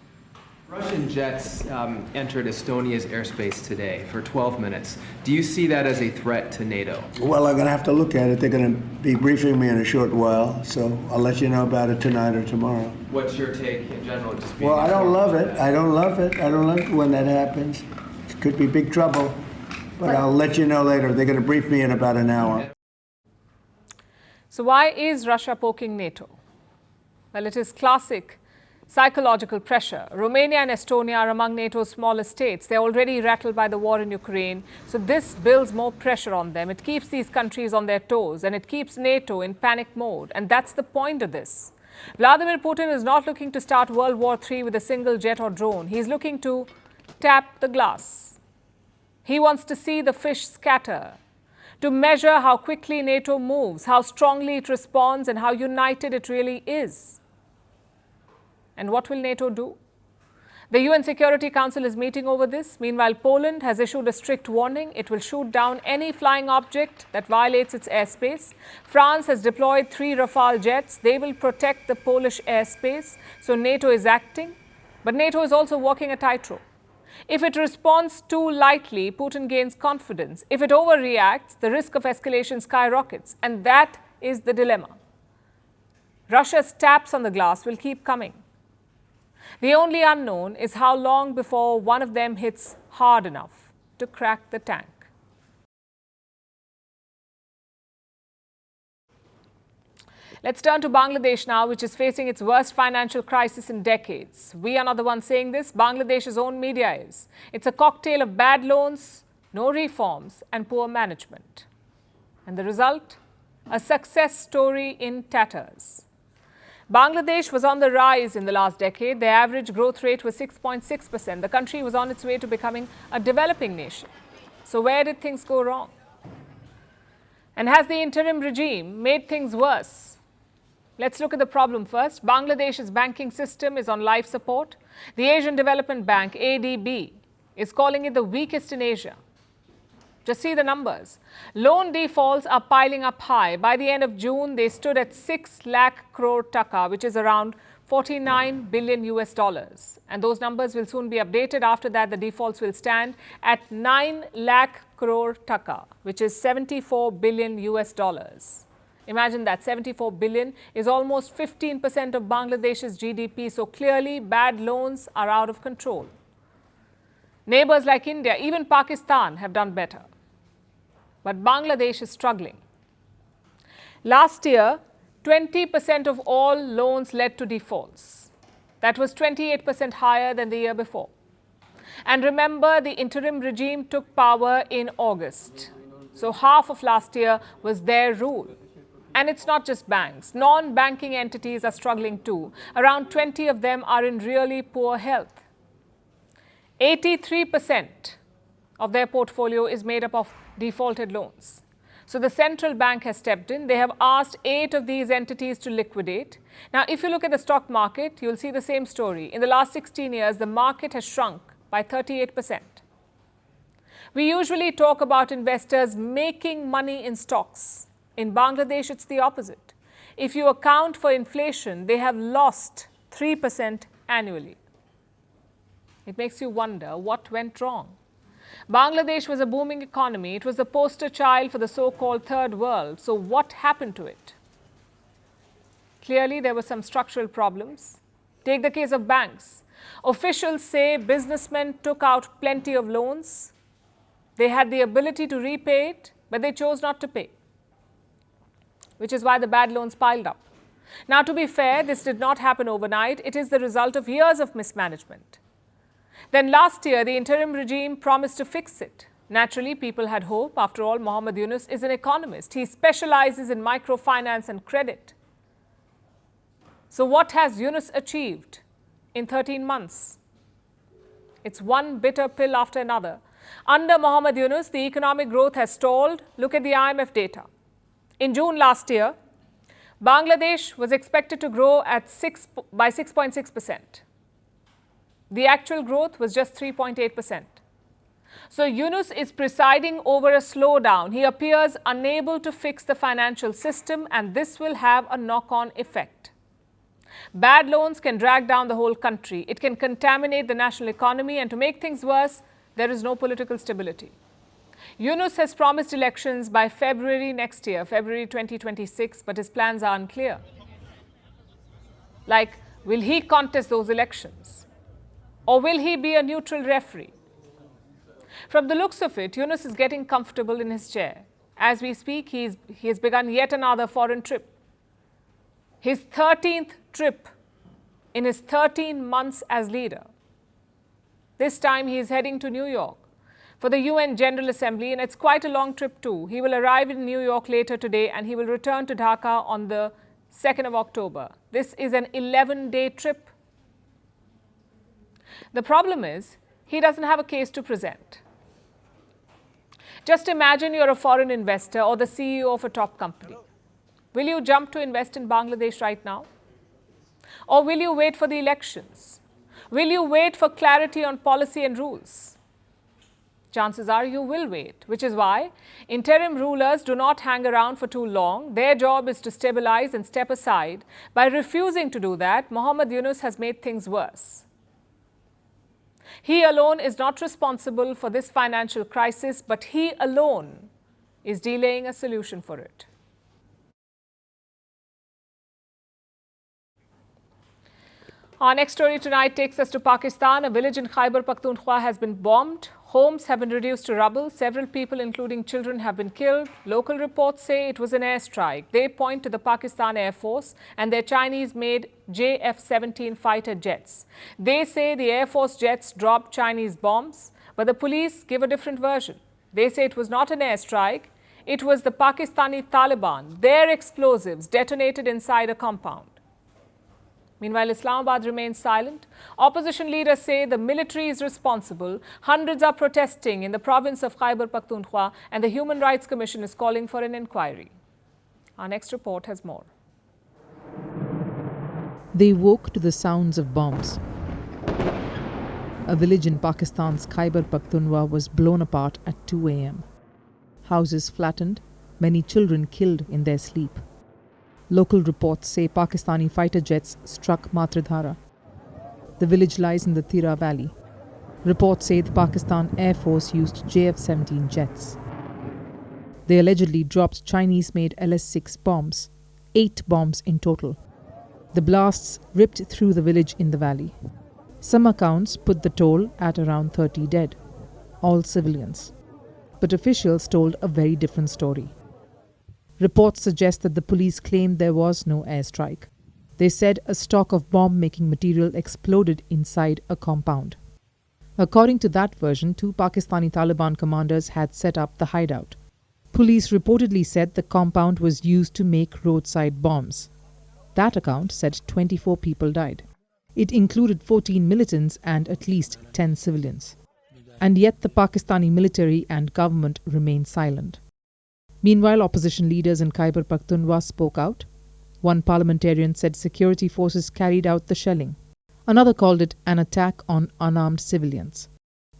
Russian jets entered Estonia's airspace today for 12 minutes. Do you see that as a threat to NATO? Well, I'm going to have to look at it. They're going to be briefing me in a short while, so I'll let you know about it tonight or tomorrow. What's your take in general? Just being well, I don't love it. I don't love it. I don't like it when that happens. It could be big trouble, but I'll let you know later. They're going to brief me in about an hour. So why is Russia poking NATO? Well, it is classic psychological pressure. Romania and Estonia are among NATO's smallest states. They're already rattled by the war in Ukraine. So this builds more pressure on them. It keeps these countries on their toes and it keeps NATO in panic mode. And that's the point of this. Vladimir Putin is not looking to start World War III with a single jet or drone. He's looking to tap the glass. He wants to see the fish scatter, to measure how quickly NATO moves, how strongly it responds, and how united it really is. And what will NATO do? The UN Security Council is meeting over this. Meanwhile, Poland has issued a strict warning. It will shoot down any flying object that violates its airspace. France has deployed 3 Rafale jets. They will protect the Polish airspace. So NATO is acting. But NATO is also walking a tightrope. If it responds too lightly, Putin gains confidence. If it overreacts, the risk of escalation skyrockets. And that is the dilemma. Russia's taps on the glass will keep coming. The only unknown is how long before one of them hits hard enough to crack the tank. Let's turn to Bangladesh now, which is facing its worst financial crisis in decades. We are not the ones saying this. Bangladesh's own media is. It's a cocktail of bad loans, no reforms and poor management. And the result? A success story in tatters. Bangladesh was on the rise in the last decade. The average growth rate was 6.6%. The country was on its way to becoming a developing nation. So where did things go wrong? And has the interim regime made things worse? Let's look at the problem first. Bangladesh's banking system is on life support. The Asian Development Bank, ADB, is calling it the weakest in Asia. Just see the numbers. Loan defaults are piling up high. By the end of June, they stood at 6 lakh crore taka, which is around 49 billion US dollars. And those numbers will soon be updated. After that, the defaults will stand at 9 lakh crore taka, which is 74 billion US dollars. Imagine that, 74 billion is almost 15% of Bangladesh's GDP. So clearly, bad loans are out of control. Neighbors like India, even Pakistan, have done better. But Bangladesh is struggling. Last year, 20% of all loans led to defaults. That was 28% higher than the year before. And remember, the interim regime took power in August. So half of last year was their rule. And it's not just banks. Non-banking entities are struggling too. Around 20 of them are in really poor health. 83% of their portfolio is made up of defaulted loans. So the central bank has stepped in. They have asked 8 of these entities to liquidate. Now, if you look at the stock market, you'll see the same story. In the last 16 years, the market has shrunk by 38%. We usually talk about investors making money in stocks. In Bangladesh, it's the opposite. If you account for inflation, they have lost 3% annually. It makes you wonder what went wrong. Bangladesh was a booming economy. It was the poster child for the so-called third world. So what happened to it? Clearly, there were some structural problems. Take the case of banks. Officials say businessmen took out plenty of loans. They had the ability to repay it, but they chose not to pay, which is why the bad loans piled up. Now, to be fair, this did not happen overnight. It is the result of years of mismanagement. Then last year, the interim regime promised to fix it. Naturally, people had hope. After all, Mohammed Yunus is an economist. He specializes in microfinance and credit. So what has Yunus achieved in 13 months? It's one bitter pill after another. Under Mohammed Yunus, the economic growth has stalled. Look at the IMF data. In June last year, Bangladesh was expected to grow at by 6.6%. The actual growth was just 3.8%. So Yunus is presiding over a slowdown. He appears unable to fix the financial system, and this will have a knock-on effect. Bad loans can drag down the whole country. It can contaminate the national economy, and to make things worse, there is no political stability. Yunus has promised elections by February next year, February 2026, but his plans are unclear. Like, will he contest those elections? Or will he be a neutral referee? From the looks of it, Yunus is getting comfortable in his chair. As we speak, he has begun yet another foreign trip. His 13th trip in his 13 months as leader. This time he is heading to New York for the UN General Assembly, and it's quite a long trip too. He will arrive in New York later today and he will return to Dhaka on the 2nd of October. This is an 11-day trip. The problem is, he doesn't have a case to present. Just imagine you're a foreign investor or the CEO of a top company. Will you jump to invest in Bangladesh right now? Or will you wait for the elections? Will you wait for clarity on policy and rules? Chances are you will wait, which is why interim rulers do not hang around for too long. Their job is to stabilize and step aside. By refusing to do that, Mohammed Yunus has made things worse. He alone is not responsible for this financial crisis, but he alone is delaying a solution for it. Our next story tonight takes us to Pakistan. A village in Khyber Pakhtunkhwa has been bombed. Homes have been reduced to rubble. Several people, including children, have been killed. Local reports say it was an airstrike. They point to the Pakistan Air Force and their Chinese-made JF-17 fighter jets. They say the Air Force jets dropped Chinese bombs, but the police give a different version. They say it was not an airstrike. It was the Pakistani Taliban. Their explosives detonated inside a compound. Meanwhile, Islamabad remains silent. Opposition leaders say the military is responsible. Hundreds are protesting in the province of Khyber Pakhtunkhwa, and the Human Rights Commission is calling for an inquiry. Our next report has more. They woke to the sounds of bombs. A village in Pakistan's Khyber Pakhtunkhwa was blown apart at 2 a.m. Houses flattened, many children killed in their sleep. Local reports say Pakistani fighter jets struck Matridhara. The village lies in the Tira Valley. Reports say the Pakistan Air Force used JF-17 jets. They allegedly dropped Chinese-made LS-6 bombs, 8 bombs in total. The blasts ripped through the village in the valley. Some accounts put the toll at around 30 dead, all civilians. But officials told a very different story. Reports suggest that the police claimed there was no airstrike. They said a stock of bomb-making material exploded inside a compound. According to that version, 2 Pakistani Taliban commanders had set up the hideout. Police reportedly said the compound was used to make roadside bombs. That account said 24 people died. It included 14 militants and at least 10 civilians. And yet the Pakistani military and government remain silent. Meanwhile, opposition leaders in Khyber Pakhtunkhwa spoke out. One parliamentarian said security forces carried out the shelling. Another called it an attack on unarmed civilians.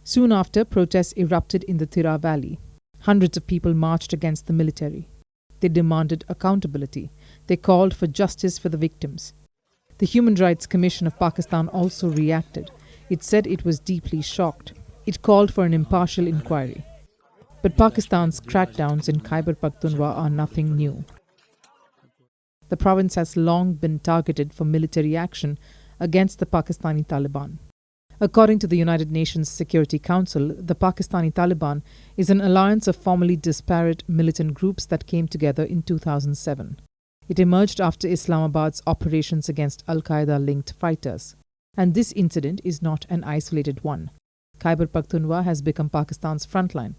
Soon after, protests erupted in the Tira Valley. Hundreds of people marched against the military. They demanded accountability. They called for justice for the victims. The Human Rights Commission of Pakistan also reacted. It said it was deeply shocked. It called for an impartial inquiry. But Pakistan's crackdowns in Khyber Pakhtunkhwa are nothing new. The province has long been targeted for military action against the Pakistani Taliban. According to the United Nations Security Council, the Pakistani Taliban is an alliance of formerly disparate militant groups that came together in 2007. It emerged after Islamabad's operations against Al-Qaeda-linked fighters. And this incident is not an isolated one. Khyber Pakhtunkhwa has become Pakistan's frontline.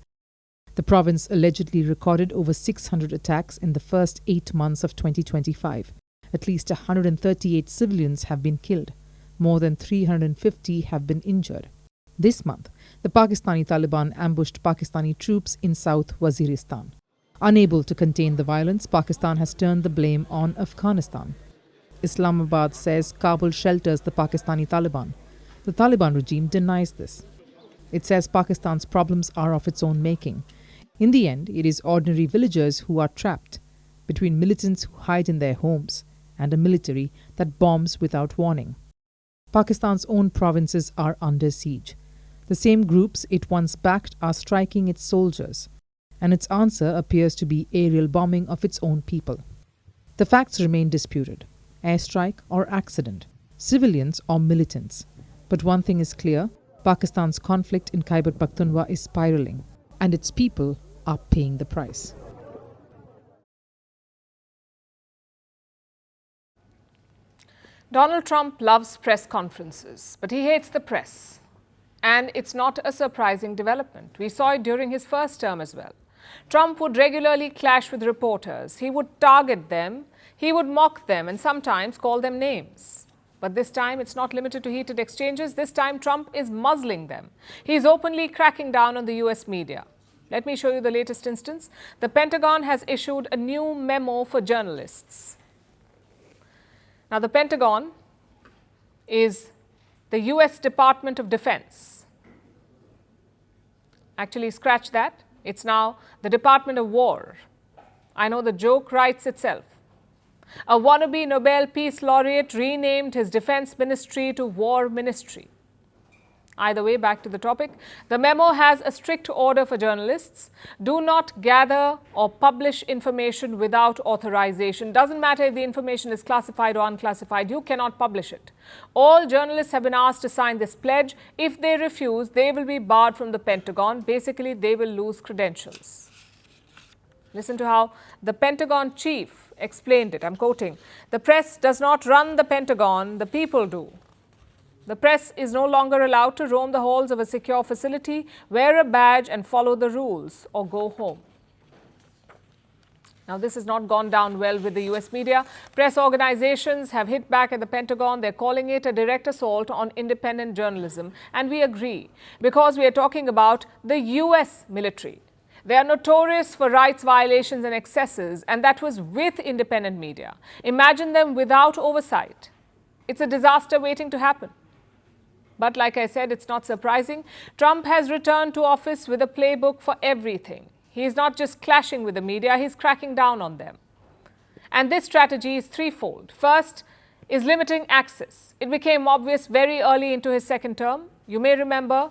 The province allegedly recorded over 600 attacks in the first 8 months of 2025. At least 138 civilians have been killed. More than 350 have been injured. This month, the Pakistani Taliban ambushed Pakistani troops in South Waziristan. Unable to contain the violence, Pakistan has turned the blame on Afghanistan. Islamabad says Kabul shelters the Pakistani Taliban. The Taliban regime denies this. It says Pakistan's problems are of its own making. In the end, it is ordinary villagers who are trapped between militants who hide in their homes and a military that bombs without warning. Pakistan's own provinces are under siege. The same groups it once backed are striking its soldiers, and its answer appears to be aerial bombing of its own people. The facts remain disputed: airstrike or accident, civilians or militants. But one thing is clear: Pakistan's conflict in Khyber Pakhtunkhwa is spiraling, and its people are paying the price. Donald Trump loves press conferences, but he hates the press. And it's not a surprising development. We saw it during his first term as well. Trump would regularly clash with reporters. He would target them, he would mock them, and sometimes call them names. But this time, it's not limited to heated exchanges. This time, Trump is muzzling them. He's openly cracking down on the US media. Let me show you the latest instance. The Pentagon has issued a new memo for journalists. Now, the Pentagon is the US Department of Defense. Actually, scratch that. It's now the Department of War. I know the joke writes itself. A wannabe Nobel Peace Laureate renamed his defense ministry to War Ministry. Either way, back to the topic. The memo has a strict order for journalists. Do not gather or publish information without authorization. Doesn't matter if the information is classified or unclassified, you cannot publish it. All journalists have been asked to sign this pledge. If they refuse, they will be barred from the Pentagon. Basically, they will lose credentials. Listen to how the Pentagon chief explained it. I'm quoting, "The press does not run the Pentagon, the people do." The press is no longer allowed to roam the halls of a secure facility, wear a badge and follow the rules, or go home. Now, this has not gone down well with the US media. Press organizations have hit back at the Pentagon. They're calling it a direct assault on independent journalism. And we agree, because we are talking about the US military. They are notorious for rights violations and excesses, and that was with independent media. Imagine them without oversight. It's a disaster waiting to happen. But like I said, it's not surprising. Trump has returned to office with a playbook for everything. He is not just clashing with the media, he's cracking down on them. And this strategy is threefold. First is limiting access. It became obvious very early into his second term. You may remember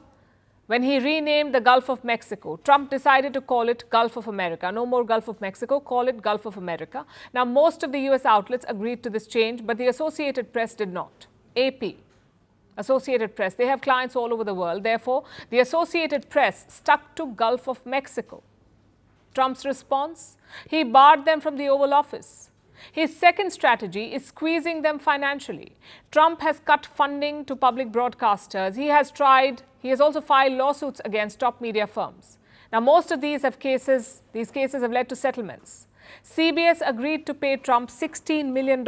when he renamed the Gulf of Mexico, Trump decided to call it Gulf of America. No more Gulf of Mexico, call it Gulf of America. Now, most of the US outlets agreed to this change, but the Associated Press did not. AP, Associated Press, they have clients all over the world. Therefore, the Associated Press stuck to Gulf of Mexico. Trump's response? He barred them from the Oval Office. His second strategy is squeezing them financially. Trump has cut funding to public broadcasters. He has also filed lawsuits against top media firms. Now, most of these cases have led to settlements. CBS agreed to pay Trump $16 million.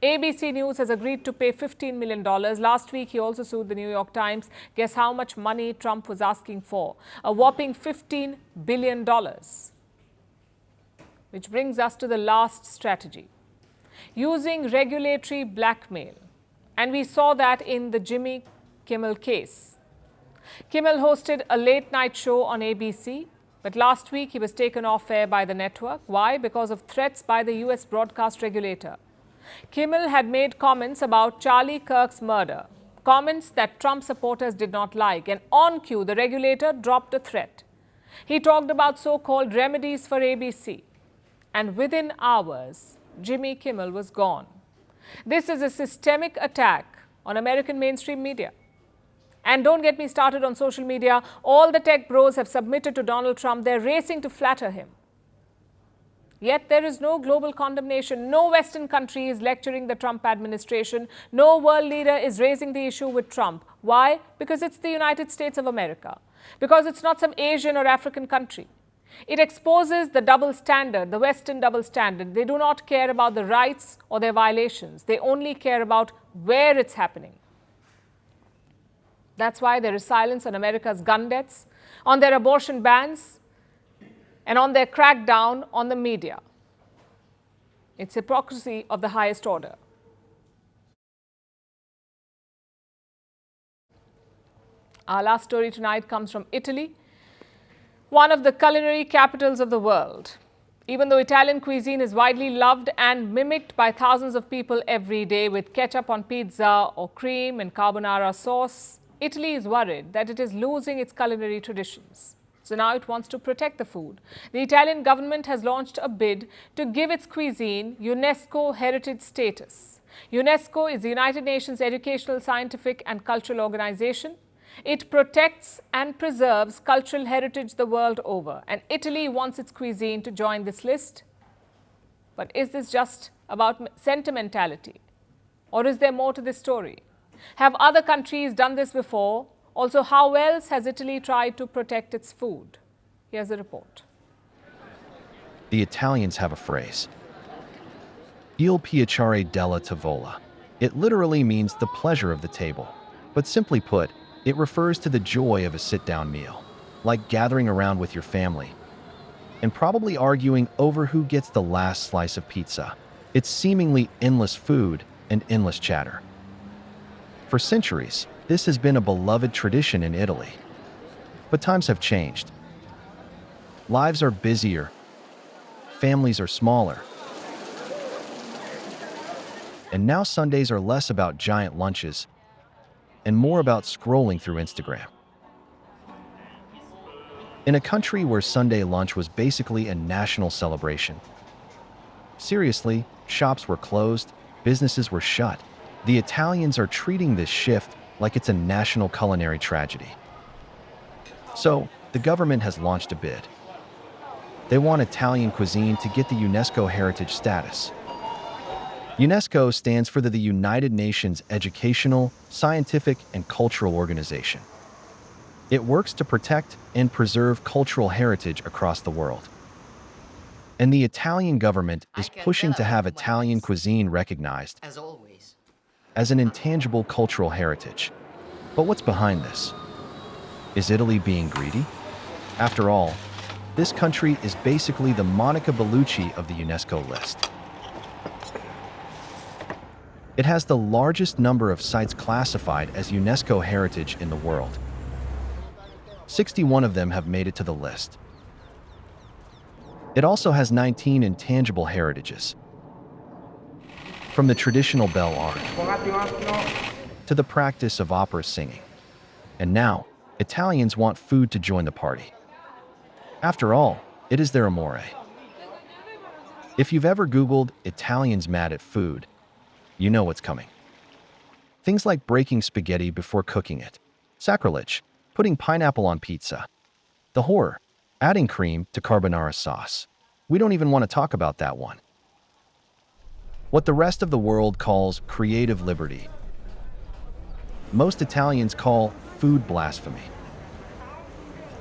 ABC News has agreed to pay $15 million. Last week, he also sued the New York Times. Guess how much money Trump was asking for? A whopping $15 billion. Which brings us to the last strategy. Using regulatory blackmail. And we saw that in the Jimmy Kimmel case. Kimmel hosted a late-night show on ABC. But last week, he was taken off air by the network. Why? Because of threats by the US broadcast regulator. Kimmel had made comments about Charlie Kirk's murder, comments that Trump supporters did not like, and on cue, the regulator dropped a threat. He talked about so-called remedies for ABC, and within hours, Jimmy Kimmel was gone. This is a systemic attack on American mainstream media. And don't get me started on social media. All the tech bros have submitted to Donald Trump. They're racing to flatter him. Yet there is no global condemnation. No Western country is lecturing the Trump administration. No world leader is raising the issue with Trump. Why? Because it's the United States of America. Because it's not some Asian or African country. It exposes the double standard, the Western double standard. They do not care about the rights or their violations. They only care about where it's happening. That's why there is silence on America's gun deaths, on their abortion bans, and on their crackdown on the media. It's hypocrisy of the highest order. Our last story tonight comes from Italy, one of the culinary capitals of the world. Even though Italian cuisine is widely loved and mimicked by thousands of people every day with ketchup on pizza or cream and carbonara sauce, Italy is worried that it is losing its culinary traditions. So now it wants to protect the food. The Italian government has launched a bid to give its cuisine UNESCO heritage status. UNESCO is the United Nations educational, scientific and cultural organization. It protects and preserves cultural heritage the world over. And Italy wants its cuisine to join this list. But is this just about sentimentality? Or is there more to this story? Have other countries done this before? Also, how else has Italy tried to protect its food? Here's the report. The Italians have a phrase, il piacere della tavola. It literally means the pleasure of the table. But simply put, it refers to the joy of a sit-down meal, like gathering around with your family, and probably arguing over who gets the last slice of pizza. It's seemingly endless food and endless chatter. For centuries, this has been a beloved tradition in Italy. But times have changed. Lives are busier, families are smaller, and now Sundays are less about giant lunches and more about scrolling through Instagram. In a country where Sunday lunch was basically a national celebration, seriously, shops were closed, businesses were shut. The Italians are treating this shift like it's a national culinary tragedy. So, the government has launched a bid. They want Italian cuisine to get the UNESCO heritage status. UNESCO stands for the United Nations Educational, Scientific, and Cultural Organization. It works to protect and preserve cultural heritage across the world. And the Italian government is pushing to have Italian cuisine recognized as an intangible cultural heritage. But what's behind this? Is Italy being greedy? After all, this country is basically the Monica Bellucci of the UNESCO list. It has the largest number of sites classified as UNESCO heritage in the world. 61 of them have made it to the list. It also has 19 intangible heritages, from the traditional bell art to the practice of opera singing. And now, Italians want food to join the party. After all, it is their amore. If you've ever Googled Italians mad at food, you know what's coming. Things like breaking spaghetti before cooking it, sacrilege, putting pineapple on pizza, the horror, adding cream to carbonara sauce. We don't even want to talk about that one. What the rest of the world calls creative liberty, most Italians call food blasphemy,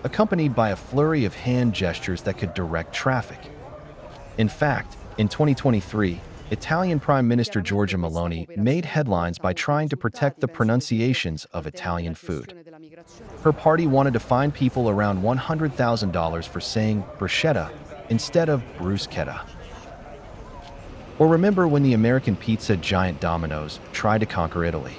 accompanied by a flurry of hand gestures that could direct traffic. In fact, in 2023, Italian Prime Minister Giorgia Meloni made headlines by trying to protect the pronunciations of Italian food. Her party wanted to fine people around $100,000 for saying bruschetta instead of bruschetta. Or remember when the American pizza giant Domino's tried to conquer Italy?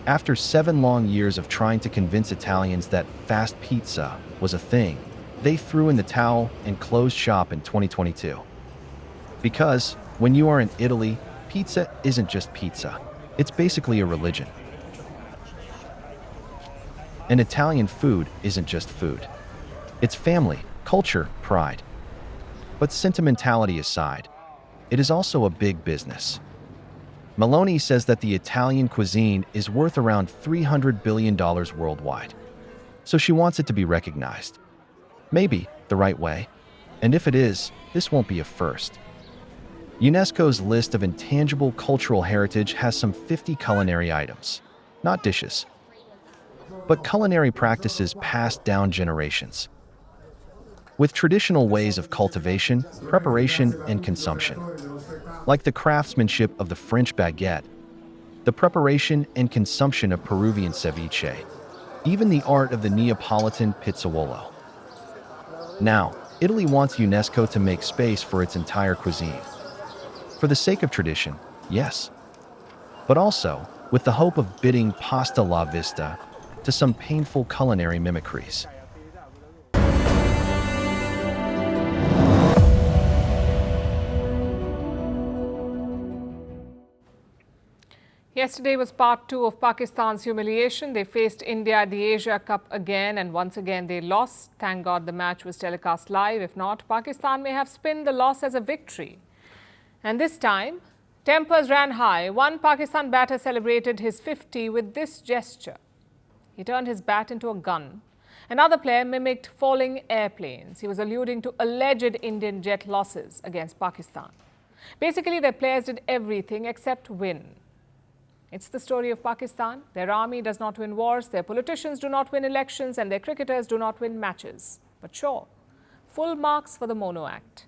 After 7 long years of trying to convince Italians that fast pizza was a thing, they threw in the towel and closed shop in 2022. Because when you are in Italy, pizza isn't just pizza. It's basically a religion. And Italian food isn't just food. It's family, culture, pride. But sentimentality aside, it is also a big business. Meloni says that the Italian cuisine is worth around $300 billion worldwide. So she wants it to be recognized. Maybe the right way. And if it is, this won't be a first. UNESCO's list of intangible cultural heritage has some 50 culinary items, not dishes, but culinary practices passed down generations, with traditional ways of cultivation, preparation, and consumption, like the craftsmanship of the French baguette, the preparation and consumption of Peruvian ceviche, even the art of the Neapolitan pizzuolo. Now, Italy wants UNESCO to make space for its entire cuisine. For the sake of tradition, yes, but also with the hope of bidding pasta alla vista to some painful culinary mimicries. Yesterday was part 2 of Pakistan's humiliation. They faced India at the Asia Cup again, and once again they lost. Thank God the match was telecast live. If not, Pakistan may have spinned the loss as a victory. And this time, tempers ran high. One Pakistan batter celebrated his 50 with this gesture. He turned his bat into a gun. Another player mimicked falling airplanes. He was alluding to alleged Indian jet losses against Pakistan. Basically, their players did everything except win. It's the story of Pakistan. Their army does not win wars, their politicians do not win elections, and their cricketers do not win matches. But sure, full marks for the Mono Act.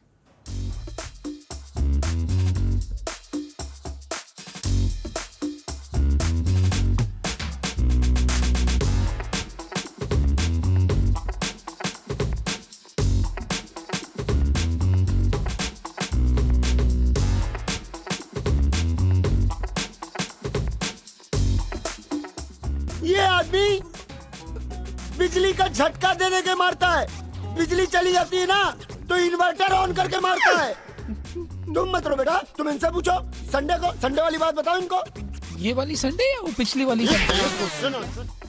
ये आदमी बिजली का झटका दे दे के मारता है। बिजली चली जाती है ना तो इन्वर्टर ऑन करके मारता है। तुम मत रो बेटा, तुम इनसे पूछो। संडे वाली बात बताओ इनको। ये वाली संडे या वो पिछली वाली Sunday?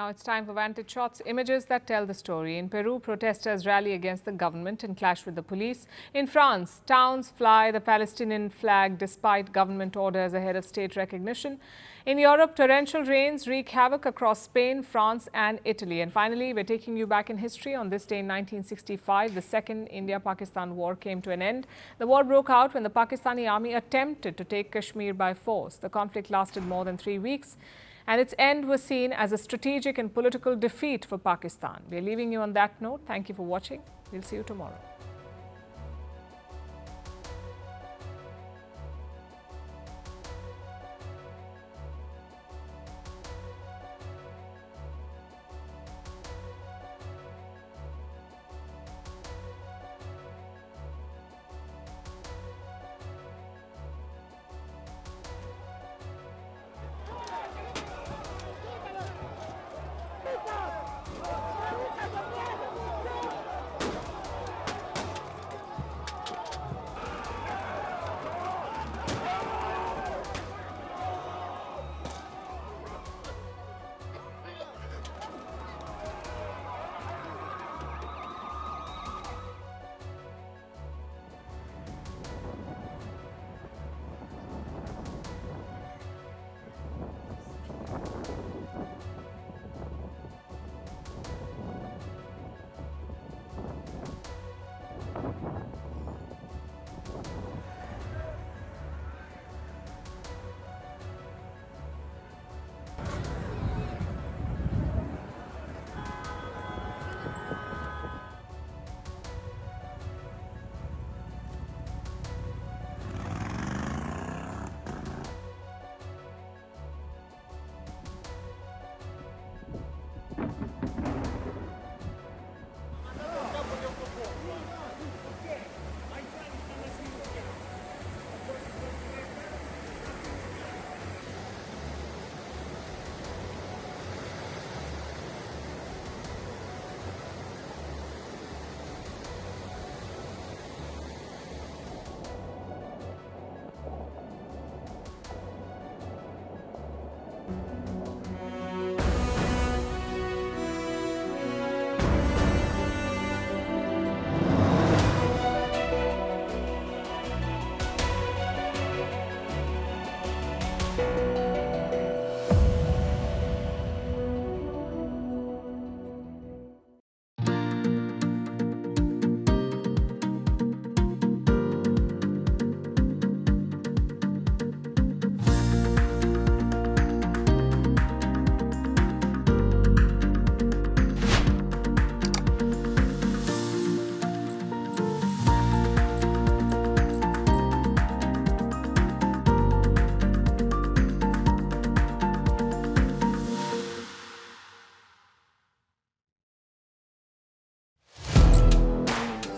Now it's time for Vantage Shots, images that tell the story. In Peru, protesters rally against the government and clash with the police. In France, towns fly the Palestinian flag despite government orders ahead of state recognition. In Europe, torrential rains wreak havoc across Spain, France and Italy. And finally, we're taking you back in history. On this day in 1965, the second India-Pakistan war came to an end. The war broke out when the Pakistani army attempted to take Kashmir by force. The conflict lasted more than 3 weeks, and its end was seen as a strategic and political defeat for Pakistan. We're leaving you on that note. Thank you for watching. We'll see you tomorrow.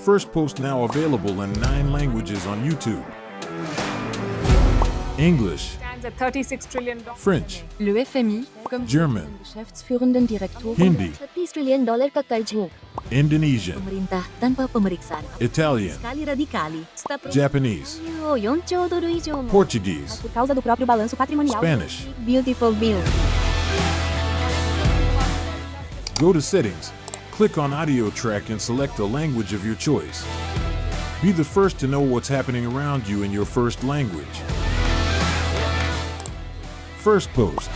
Firstpost now available in 9 languages on YouTube. English, Stands at $36 trillion. French, Le FMI, comme German, Geschäftsführenden Direktoren, Hindi, $30 trillion ka karjo. Indonesian, Pemerintah tanpa pemeriksaan. Italian, Sekali radikali. Japanese, 4 兆ドル以上も Portuguese, por causa do próprio balanço patrimonial. Spanish. Beautiful bill. Go to Settings, click on Audio Track and select the language of your choice. Be the first to know what's happening around you in your first language. Firstpost.